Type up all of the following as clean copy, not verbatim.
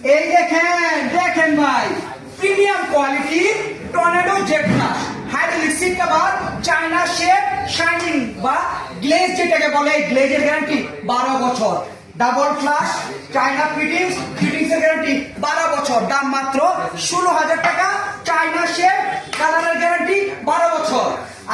এই দেখেন দেখেন ভাই, premium quality tornado jet plus hydraulic seat cover, china shape, shining বা গ্লেজ যেটাকে বলে, গ্লেজের গ্যারান্টি 12 বছর। Double flush china fittings, fittings এর গ্যারান্টি 12 বছর। দাম মাত্র 16,000 টাকা। চায়না শেপ, কালারের গ্যারান্টি 12 বছর।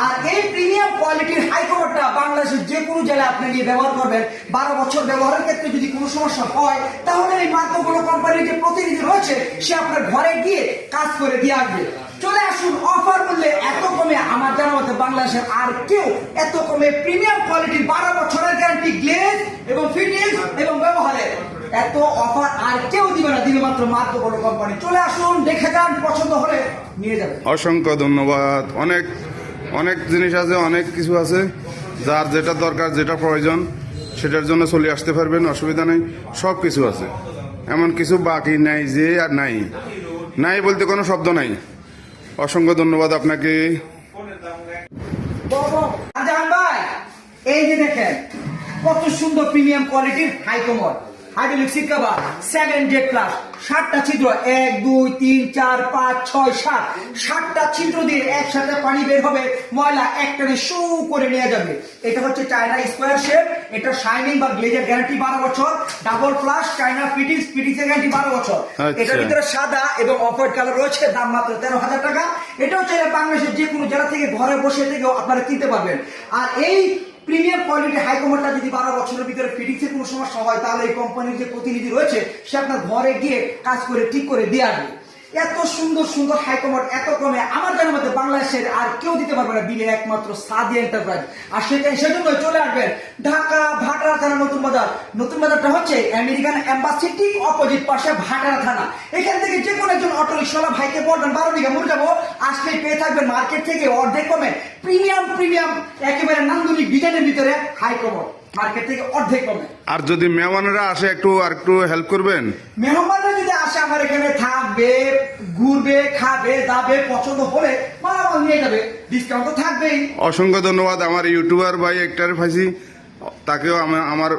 আর এই প্রিমিয়াম কোয়ালিটির হাই কভারটা বাংলাদেশের যে কোনো জেলায় আপনি নিয়ে ব্যবহার করবেন। 12 বছর ব্যবহারের ক্ষেত্রে যদি কোনো সমস্যা হয়, তাহলে এই মার্কোগুলো কোম্পানির যে প্রতিনিধি রয়েছে সে আপনার ঘরে গিয়ে কাজ করে দিয়ে আসবে। চলে আসুন অফার মূল্যে, এত কমে আমার জানা মতে বাংলাদেশের আর কেউ এত কমে প্রিমিয়াম কোয়ালিটির 12 বছরের গ্যারান্টি, গ্লেজ এবং ফিটিংস এবং ব্যবহারের এত অফার আর কেউ দিবে না, দিবে মাত্র মার্কোগুলো কোম্পানি। চলে আসুন, দেখে যান, পছন্দ হলে নিয়ে যাবেন। অসংখ্য ধন্যবাদ। অনেক অনেক জিনিস আছে, অনেক কিছু আছে, যার যেটা দরকার, যেটা প্রয়োজন সেটার জন্য চলে আসতে পারবেন, অসুবিধা নেই। সব কিছু আছে, এমন কিছু বাকি নাই যে আর নাই, নাই বলতে কোনো শব্দ নাই। অসংখ্য ধন্যবাদ আপনাকে। জান ভাই, এই যে দেখেন কত সুন্দর প্রিমিয়াম কোয়ালিটির high commode hydraulic seat cover 7 Z plus, 7টা ছিদ্র, 1 2 3 4 5 6 7, 7টা ছিদ্র দিয়ে একসাথে পানি বের হবে, ময়লা একটানে শু করে নিয়ে যাবে। এটা হচ্ছে চায়না স্কোয়ার শেপ, এটা শাইনিং বা গ্লেজের গ্যারান্টি 12 বছর। Double flush china fittings, fittings এর গ্যারান্টি 12 বছর। এটার ভিতরে সাদা এবং অফ হোয়াইট কালার রয়েছে, দাম মাত্র 13,000 টাকা। এটাও চাইলে বাংলাদেশের যে কোনো জেলা থেকে ঘরে বসে থেকেও আপনারা কিনতে পারবেন। আর এই প্রিমিয়াম কোয়ালিটি হাই কমারটা যদি 12 বছরের ভিতরে ফিটিংস এর কোনো সমস্যা হয়, তাহলে এই কোম্পানির যে প্রতিনিধি রয়েছে সে আপনার ঘরে গিয়ে কাজ করে ঠিক করে দিয়ে আসবে। এত সুন্দর সুন্দর হাই কমার এত কমে আমার জানার মধ্যে বাংলাদেশের আর কেউ দিতে পারবে না, দিলে একমাত্র সাদিয়া এন্টারপ্রাইজ। আর সেজন্য চলে আসবেন ঢাকা ভাটারা থানা নতুন বাজার। নতুন বাজারটা হচ্ছে আমেরিকান এম্বাসি ঠিক অপোজিট পাশে ভাটারা থানা। এখান থেকে যে কোনো একজন অটো রিক্সাওয়ালা ভাইকে বলবেন 12 বিঘা মুড় যাবো, আসলেই পেয়ে থাকবেন মার্কেট থেকে অর্ধেক কমে প্রিমিয়াম প্রিমিয়াম একেবারে নান্দনিক ডিজাইনের ভিতরে হাই কমার মার্কেট থেকে অর্ধেক কমে। আর যদি মেহমানেরা আসে একটু হেল্প করবেন। মেহমানরা যদি আসে আমার এখানে থাকবে, ঘুরবে, খাবে, দাবে, পছন্দ হলে মালামাল নিয়ে যাবে, ডিসকাউন্ট তো থাকবেই। অসংখ্য ধন্যবাদ। আমার ইউটিউবার ভাই একটারে ফাইছি, তাকেও আমার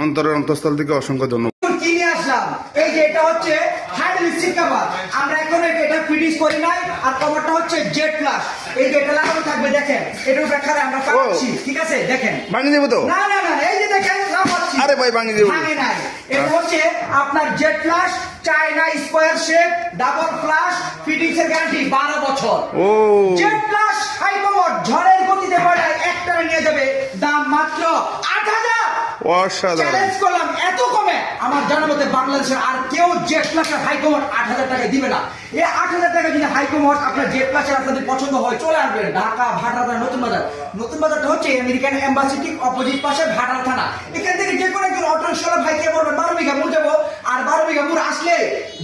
অন্তরের অন্তঃস্থল থেকে অসংখ্য ধন্যবাদ। কিনে আসলাম, এই যে এটা হচ্ছে হাইড্রোলিক সিট কভার। আমরা এখন এটা ফিটিংস করি নাই, আর কভারটা হচ্ছে জেড প্লাস। এই যে এটা লাগানো থাকবে, দেখেন এটার ব্যাখ্যারে আমরা পাচ্ছি, ঠিক আছে? দেখেন ভাঙি দেবো তো? না না না, এই যে দেখেন লাগাচ্ছি। আরে ভাই ভাঙি দেবো। ভাঙে নাই। এটা হচ্ছে আপনার Z plus china square shape, double flush, fittings এর গ্যারান্টি 12 বছর। ও জেড প্লাস হাই কভার ঝড়ের গতিতে পড়ে একটারে নিয়ে যাবে, দাম মাত্র 8,000। অসাধারণ। চ্যালেঞ্জ করলাম, এত কমে আমার জানার মতে বাংলাদেশের আর কেউ জেড প্লাসের হাই কমার 8,000 টাকা দিবে না। এই 8,000 টাকা যদি হাই কমার আপনার জেড প্লাসের আপনাদের পছন্দ হয়, চলে আসবেন ঢাকা ভাটারা নতুন বাজার। নতুন বাজারটা হচ্ছে আমেরিকান এম্বাসি ঠিক অপোজিট পাশে ভাটারা থানা। এখান থেকে যে কোনো একজন অটো রিক্সাওয়ালা ভাইকে বলবেন 12 বিঘা মুড় যাবো, আর 12 বিঘা মুড় আসলে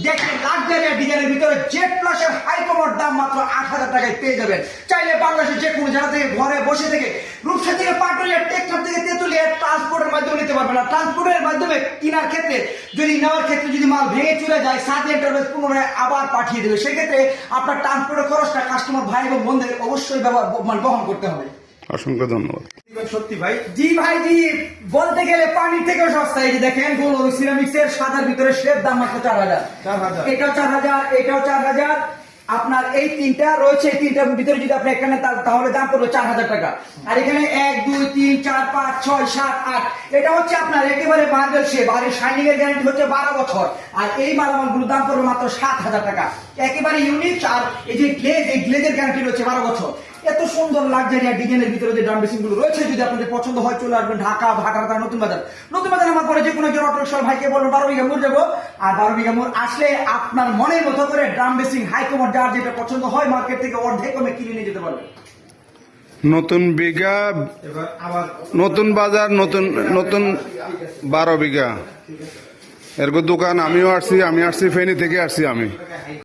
দেখেন লাক্সারি ডিজাইনের ভিতরে জেড প্লাসের হাই কমার দাম মাত্র 8,000 টাকায় পেয়ে যাবেন। চাইলে বাংলাদেশের যে কোনো জায়গা থেকে ঘরে বসে থেকে রূপসা থেকে পাটুরিয়া, টেকনাফ থেকে তেতুলিয়া ট্রান্সপোর্টের মাধ্যমে নিতে পারবেন। না ট্রান্সপোর্টের মাধ্যমে কেনার ক্ষেত্রে যদি নেওয়ার ক্ষেত্রে যদি মাল ভেঙে চলে যায়, সাদিয়া এন্টারপ্রাইজ পুনরায় আবার পাঠিয়ে দেবে। সেক্ষেত্রে আপনার ট্রান্সপোর্টের খরচটা কাস্টমার ভাই এবং বোনদের অবশ্যই বহন করতে হবে। অসংখ্য ধন্যবাদ। সত্যি ভাই, জি ভাই জি, বলতে গেলে পানির থেকেও সস্তা। এই যে দেখেন গোল সিরামিক্স এর সাদার ভিতরে শেপ, দাম মাত্র 4,000। 4,000 এটাও 4,000, এটাও 4,000। আপনার এই তিনটা রয়েছে, এই তিনটার ভিতরে যদি আপনি এখানে তাহলে দাম পড়বে 4,000 টাকা। আর এখানে 1 2 3 4 5 6 7 8, এটা হচ্ছে আপনার একেবারে মার্বেল শেপ, আর এই শাইনিং এর গ্যারান্টি হচ্ছে 12 বছর। আর এই মালামালগুলোর দাম পড়বে মাত্র 7,000 টাকা, একেবারে ইউনিক। আর এই যে গ্লেজ, এই গ্লেজের গ্যারান্টি রয়েছে 12 বছর। এত সুন্দর লাক্সারি ডিজাইনের ভিতরে যে ড্রাম বেসিন গুলো রয়েছে, যদি আপনাদের পছন্দ হয় চলে আসবেন ঢাকা ভাটারা নতুন বাজার। নতুন বাজার আমার পরে যে কোনো একজন অটো রিক্সাওয়ালা ভাইকে বলবেন 12 বিঘা মুড় যাবো, আর 12 বিঘা মুড় আসলে আপনার মনের মতো করে ড্রাম বেসিন হাই কমার যার যেটা পছন্দ হয় মার্কেট থেকে অর্ধেক কমে কিনে নিয়ে যেতে পারবেন। নতুন বিঘা, এবার আবার নতুন বাজার, নতুন নতুন 12 বিঘা এরকম দোকান। আমি আসছি ফেনী থেকে আসছি আমি।